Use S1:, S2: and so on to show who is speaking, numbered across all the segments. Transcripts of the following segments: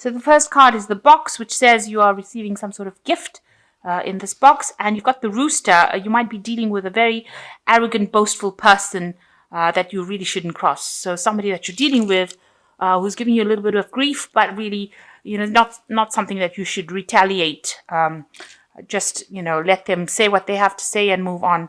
S1: So the first card is the box, which says you are receiving some sort of gift in this box. And you've got the rooster. You might be dealing with a very arrogant, boastful person that you really shouldn't cross. So somebody that you're dealing with who's giving you a little bit of grief, but really, not something that you should retaliate. Just, let them say what they have to say and move on.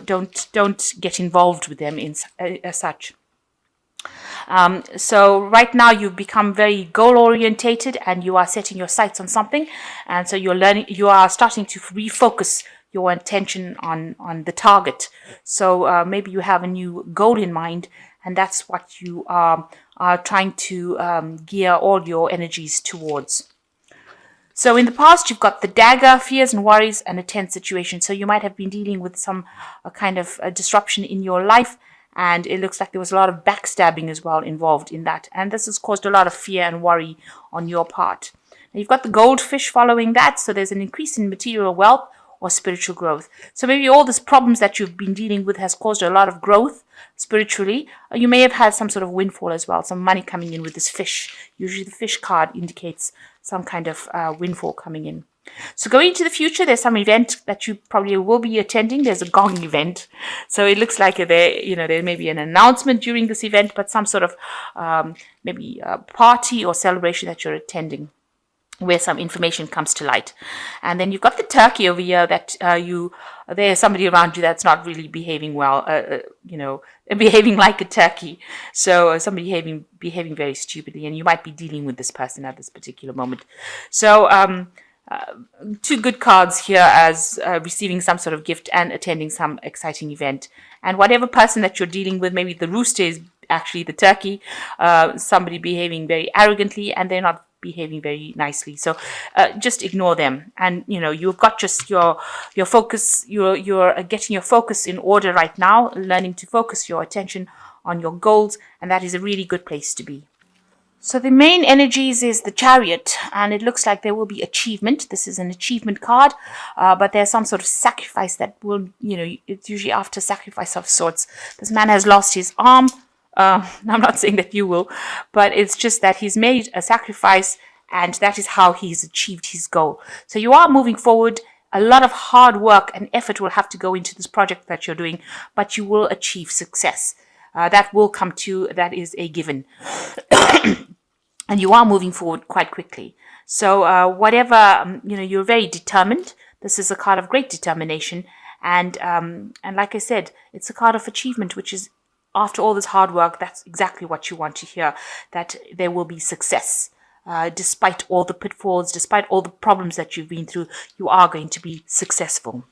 S1: Don't get involved with them as such. So right now you've become very goal orientated and you are setting your sights on something, and so you are starting to refocus your attention on the target. So maybe you have a new goal in mind, and that's what you are trying to gear all your energies towards. So in the past, you've got the dagger, fears and worries, and a tense situation. So you might have been dealing with some kind of disruption in your life, and it looks like there was a lot of backstabbing as well involved in that. And this has caused a lot of fear and worry on your part. Now you've got the goldfish following that. So there's an increase in material wealth or spiritual growth. So maybe all these problems that you've been dealing with has caused a lot of growth spiritually. You may have had some sort of windfall as well, some money coming in with this fish. Usually the fish card indicates some kind of windfall coming in. So going into the future, there's some event that you probably will be attending. There's a gong event. So it looks like there may be an announcement during this event, but some sort of maybe a party or celebration that you're attending, where some information comes to light. And then you've got the turkey over here that there's somebody around you that's not really behaving well, behaving like a turkey. So somebody behaving very stupidly, and you might be dealing with this person at this particular moment. So two good cards here as receiving some sort of gift and attending some exciting event. And whatever person that you're dealing with, maybe the rooster is actually the turkey, somebody behaving very arrogantly and they're not behaving very nicely. So just ignore them. And you've got just your focus, you're getting your focus in order right now, learning to focus your attention on your goals, and that is a really good place to be. So the main energies is the Chariot, and it looks like there will be achievement. This is an achievement card, but there's some sort of sacrifice that will, it's usually after sacrifice of sorts. This man has lost his arm. I'm not saying that you will, but it's just that he's made a sacrifice, and that is how he's achieved his goal. So you are moving forward. A lot of hard work and effort will have to go into this project that you're doing, but you will achieve success. That will come to, that is a given. And you are moving forward quite quickly. So whatever, you're very determined. This is a card of great determination. And like I said, it's a card of achievement, which is, after all this hard work, that's exactly what you want to hear, that there will be success. Despite all the pitfalls, despite all the problems that you've been through, you are going to be successful.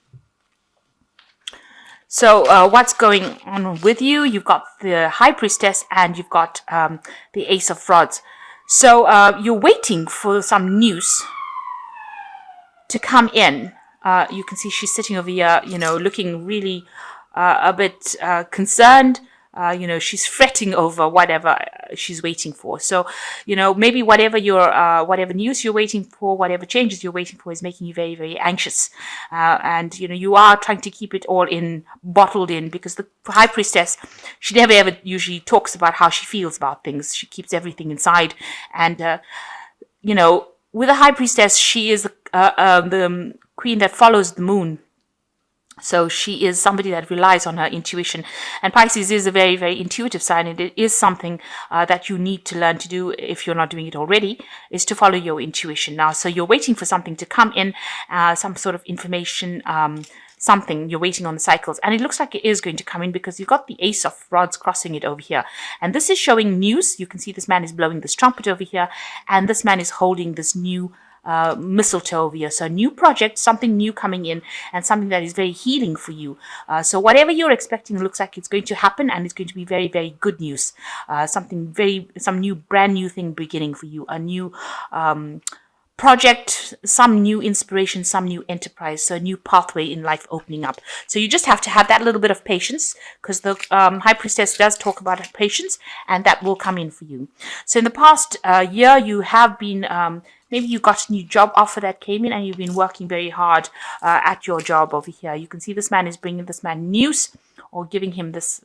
S1: So what's going on with you? You've got the High Priestess and you've got the Ace of Rods. So you're waiting for some news to come in. You can see she's sitting over here, looking really a bit concerned. She's fretting over whatever she's waiting for. So, maybe whatever news you're waiting for, whatever changes you're waiting for is making you very, very anxious. And you are trying to keep it all bottled in, because the High Priestess, she never ever usually talks about how she feels about things. She keeps everything inside. And, with the High Priestess, she is the queen that follows the moon. So she is somebody that relies on her intuition. And Pisces is a very, very intuitive sign. And it is something that you need to learn to do, if you're not doing it already, is to follow your intuition. Now, so you're waiting for something to come in, some sort of information, something. You're waiting on the cycles. And it looks like it is going to come in, because you've got the Ace of Rods crossing it over here. And this is showing news. You can see this man is blowing this trumpet over here. And this man is holding this new mistletoe over here. So a new project, something new coming in, and something that is very healing for you. So whatever you're expecting looks like it's going to happen, and it's going to be very, very good news. Some new, brand new thing beginning for you. A new project, some new inspiration, some new enterprise, so a new pathway in life opening up. So you just have to have that little bit of patience, because the High Priestess does talk about patience, and that will come in for you. So in the past year, you have been maybe you got a new job offer that came in, and you've been working very hard at your job over here. You can see this man is bringing this man news, or giving him this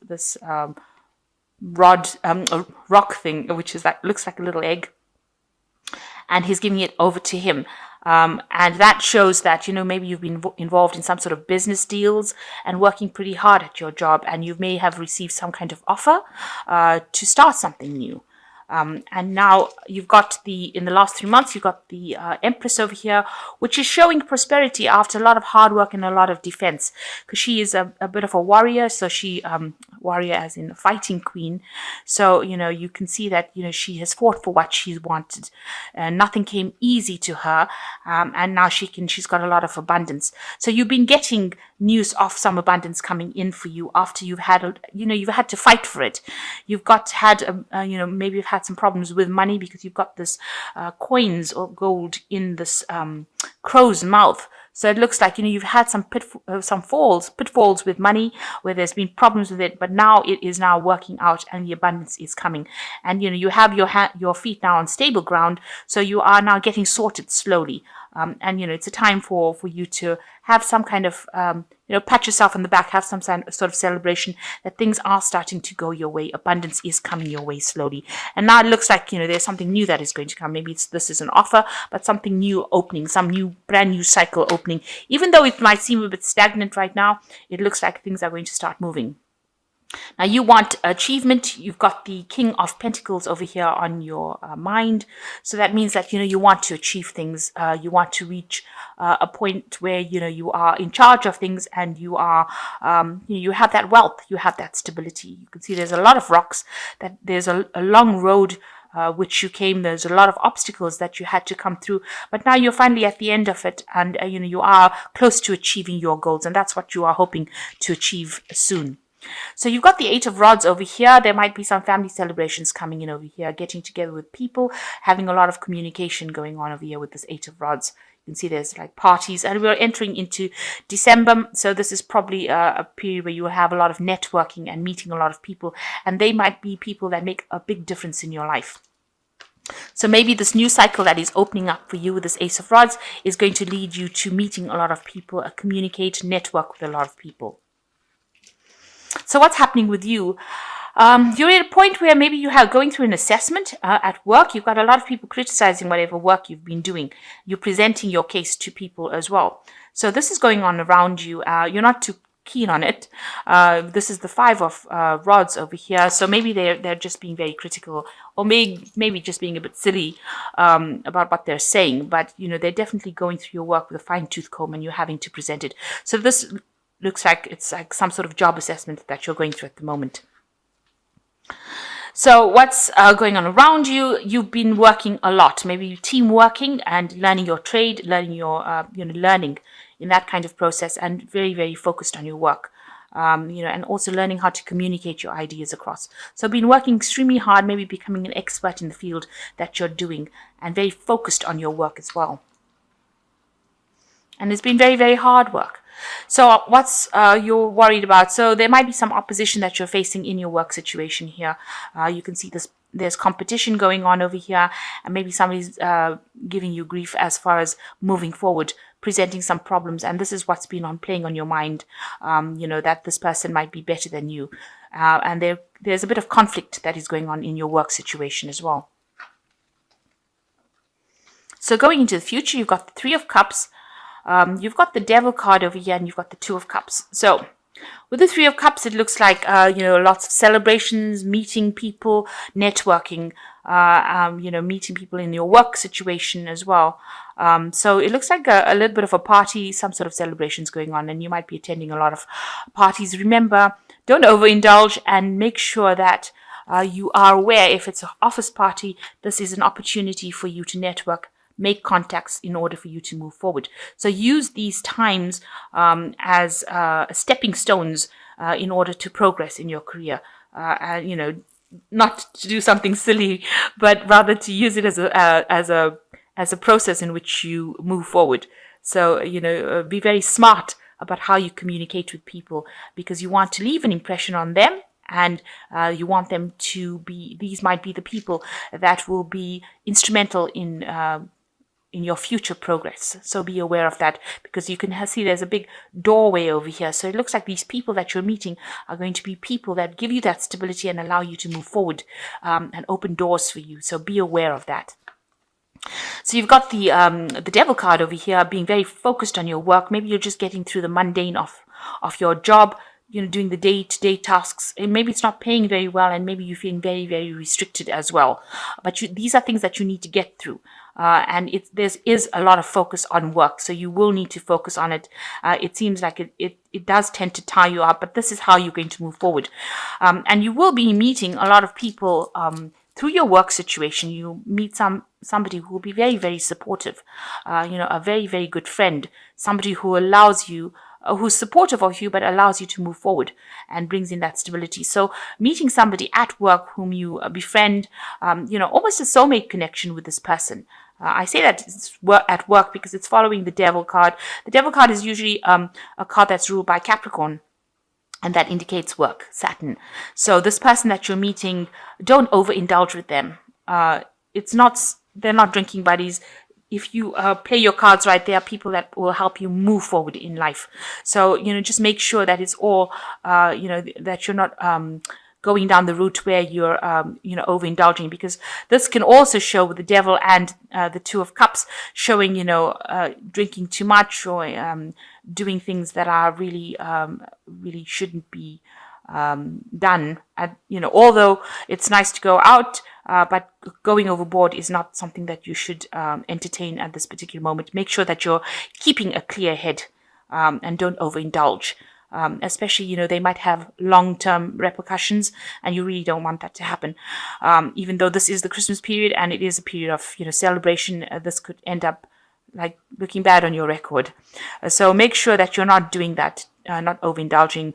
S1: rock thing, which is looks like a little egg. and he's giving it over to him. And that shows that, maybe you've been involved in some sort of business deals and working pretty hard at your job, and you may have received some kind of offer to start something new. And now you've got in the last 3 months, you've got the Empress over here, which is showing prosperity after a lot of hard work and a lot of defense, because she is a bit of a warrior. So she, warrior as in fighting queen. So, you can see that, she has fought for what she wanted. Nothing came easy to her. And now she's got a lot of abundance. So you've been getting news of some abundance coming in for you after you've had, you've had to fight for it. You've maybe you've had some problems with money because you've got this coins or gold in this crow's mouth. So it looks like, you've had some pitfalls with money where there's been problems with it, but now it is now working out and the abundance is coming. And, you have your feet now on stable ground. So you are now getting sorted slowly. And, it's a time for you to have some kind of, pat yourself on the back, have some sort of celebration that things are starting to go your way. Abundance is coming your way slowly. And now it looks like, there's something new that is going to come. Maybe this is an offer, but something new opening, some brand new cycle opening. Even though it might seem a bit stagnant right now, it looks like things are going to start moving. Now you want achievement. You've got the King of Pentacles over here on your mind. So that means that, you want to achieve things. You want to reach a point where, you are in charge of things and you are, you have that wealth, you have that stability. You can see there's a lot of rocks, that there's a long road which you came. There's a lot of obstacles that you had to come through, but now you're finally at the end of it, and you are close to achieving your goals, and that's what you are hoping to achieve soon. So you've got the Eight of Rods over here. There might be some family celebrations coming in over here, getting together with people, having a lot of communication going on over here with this Eight of Rods. You can see there's like parties, and we're entering into December. So this is probably a period where you will have a lot of networking and meeting a lot of people, and they might be people that make a big difference in your life. So maybe this new cycle that is opening up for you with this Ace of Rods is going to lead you to meeting a lot of people, communicate, network with a lot of people. So what's happening with you? You're at a point where maybe you are going through an assessment at work. You've got a lot of people criticizing whatever work you've been doing. You're presenting your case to people as well. So this is going on around you. You're not too keen on it. This is the Five of Rods over here. So maybe they're just being very critical, or maybe just being a bit silly about what they're saying. But they're definitely going through your work with a fine-tooth comb, and you're having to present it. So this looks like it's like some sort of job assessment that you're going through at the moment. So what's going on around you? You've been working a lot, maybe team working and learning your trade, learning your learning in that kind of process, and very, very focused on your work. And also learning how to communicate your ideas across. So been working extremely hard, maybe becoming an expert in the field that you're doing, and very focused on your work as well. And it's been very, very hard work. So what's you're worried about? So there might be some opposition that you're facing in your work situation here. You can see there's competition going on over here, and maybe somebody's giving you grief as far as moving forward, presenting some problems, and this is what's been playing on your mind. That this person might be better than you, and there's a bit of conflict that is going on in your work situation as well. So going into the future, you've got the Three of Cups. You've got the Devil card over here, and you've got the Two of Cups. So with the Three of Cups, it looks like, lots of celebrations, meeting people, networking, meeting people in your work situation as well. So it looks like a little bit of a party, some sort of celebrations going on, and you might be attending a lot of parties. Remember, don't overindulge, and make sure that you are aware if it's an office party, this is an opportunity for you to network, make contacts in order for you to move forward. So use these times as stepping stones in order to progress in your career. Not to do something silly, but rather to use it as a process in which you move forward. So be very smart about how you communicate with people, because you want to leave an impression on them. And you want them to be, these might be the people that will be instrumental in your future progress. So be aware of that, because you can see there's a big doorway over here. So it looks like these people that you're meeting are going to be people that give you that stability and allow you to move forward and open doors for you. So be aware of that. So you've got the devil card over here, being very focused on your work. Maybe you're just getting through the mundane of your job, doing the day-to-day tasks, and maybe it's not paying very well, and maybe you're feeling very, very restricted as well. But these are things that you need to get through. And there is a lot of focus on work, so you will need to focus on it. It seems like it does tend to tie you up, but this is how you're going to move forward. And you will be meeting a lot of people through your work situation. You meet somebody who will be very, very supportive, a very, very good friend, somebody who allows you, who's supportive of you, but allows you to move forward and brings in that stability. So meeting somebody at work whom you befriend, almost a soulmate connection with this person. I say that it's at work because it's following the devil card. The devil card is usually a card that's ruled by Capricorn, and that indicates work, Saturn. So this person that you're meeting, don't overindulge with them. They're not drinking buddies. If you play your cards right, there are people that will help you move forward in life. So, just make sure that it's all, that you're not going down the route where you're, overindulging, because this can also show with the devil and the Two of Cups showing, drinking too much or doing things that are really, really shouldn't be done. Although it's nice to go out, but going overboard is not something that you should entertain at this particular moment. Make sure that you're keeping a clear head and don't overindulge. Especially, they might have long-term repercussions, and you really don't want that to happen. Even though this is the Christmas period and it is a period of, celebration, this could end up like looking bad on your record. So make sure that you're not doing that, not overindulging.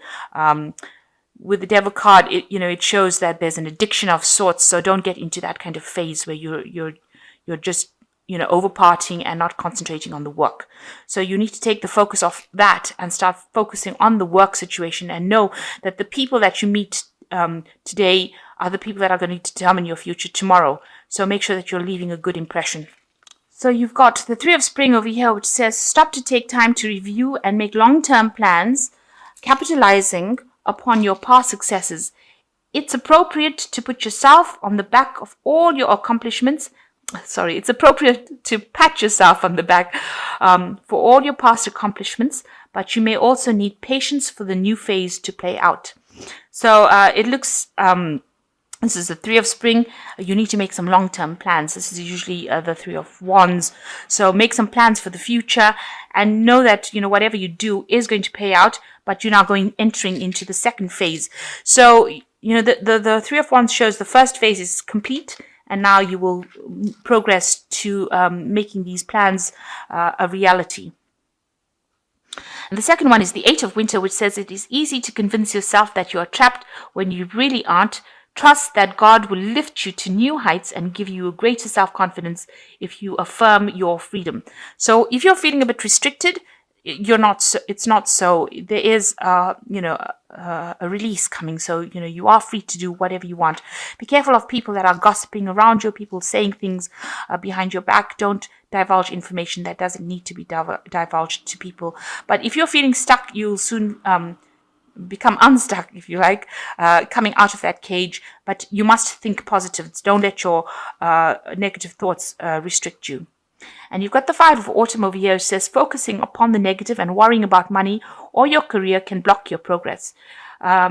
S1: With the devil card, it shows that there's an addiction of sorts. So don't get into that kind of phase where you're just over partying and not concentrating on the work. So you need to take the focus off that and start focusing on the work situation, and know that the people that you meet today are the people that are going to determine your future tomorrow. So make sure that you're leaving a good impression. So you've got the Three of Spring over here, which says stop to take time to review and make long-term plans, capitalizing upon your past successes. It's appropriate to put yourself on the back of all your accomplishments. It's appropriate to pat yourself on the back for all your past accomplishments, but you may also need patience for the new phase to play out. So it looks, this is the Three of Spring. You need to make some long-term plans. This is usually the Three of Wands. So make some plans for the future and know that, whatever you do is going to pay out, but you're now entering into the second phase. So, the Three of Wands shows the first phase is complete, and now you will progress to making these plans a reality. And the second one is the Eight of Winter, which says it is easy to convince yourself that you are trapped when you really aren't. Trust that God will lift you to new heights and give you a greater self-confidence if you affirm your freedom. So if you're feeling a bit restricted, it's not so. There is, a release coming. So, you are free to do whatever you want. Be careful of people that are gossiping around you, people saying things behind your back. Don't divulge information that doesn't need to be divulged to people. But if you're feeling stuck, you'll soon become unstuck, if you like, coming out of that cage. But you must think positive. Don't let your negative thoughts restrict you. And you've got the Five of Autumn over here. It says focusing upon the negative and worrying about money or your career can block your progress.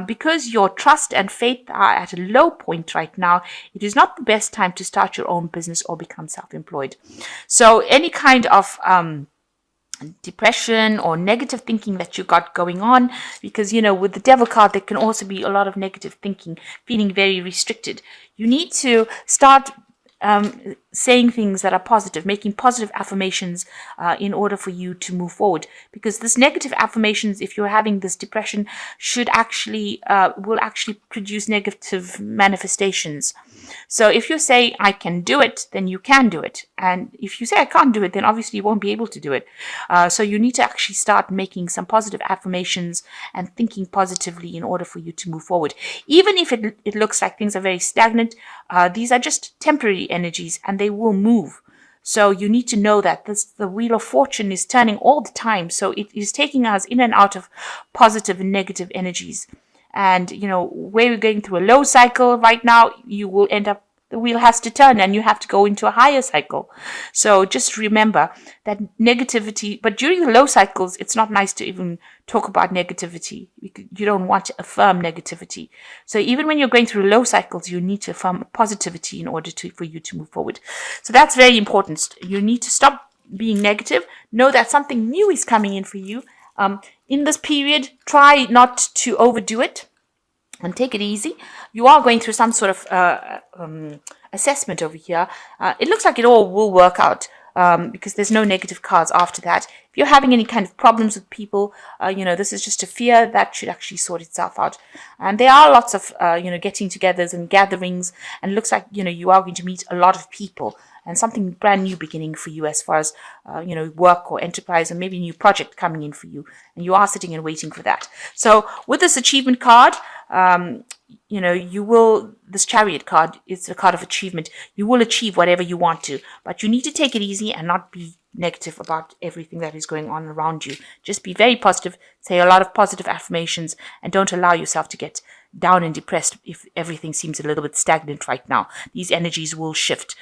S1: Because your trust and faith are at a low point right now, it is not the best time to start your own business or become self-employed. So any kind of depression or negative thinking that you got going on, because with the devil card there can also be a lot of negative thinking, feeling very restricted. You need to start saying things that are positive, making positive affirmations in order for you to move forward, because this negative affirmations, if you're having this depression, will actually produce negative manifestations. So if you say I can do it, then you can do it, and if you say I can't do it, then obviously you won't be able to do it. So you need to actually start making some positive affirmations and thinking positively in order for you to move forward. Even if it looks like things are very stagnant, these are just temporary energies and they will move. So you need to know that the Wheel of Fortune is turning all the time. So it is taking us in and out of positive and negative energies. And, where we're going through a low cycle right now, you will end up the wheel has to turn and you have to go into a higher cycle. So just remember that negativity, but during the low cycles, it's not nice to even talk about negativity. You don't want to affirm negativity. So even when you're going through low cycles, you need to affirm positivity in order for you to move forward. So that's very important. You need to stop being negative. Know that something new is coming in for you. In this period, try not to overdo it. And take it easy. You are going through some sort of assessment over here. It looks like it all will work out because there's no negative cards after that. If you're having any kind of problems with people, this is just a fear that should actually sort itself out. And there are lots of, getting-togethers and gatherings. And it looks like, you are going to meet a lot of people and something brand new beginning for you as far as, work or enterprise, or maybe a new project coming in for you. And you are sitting and waiting for that. So with this achievement card, this Chariot card is a card of achievement. You will achieve whatever you want to, but you need to take it easy and not be negative about everything that is going on around you. Just be very positive, say a lot of positive affirmations, and don't allow yourself to get down and depressed if everything seems a little bit stagnant right now. These energies will shift.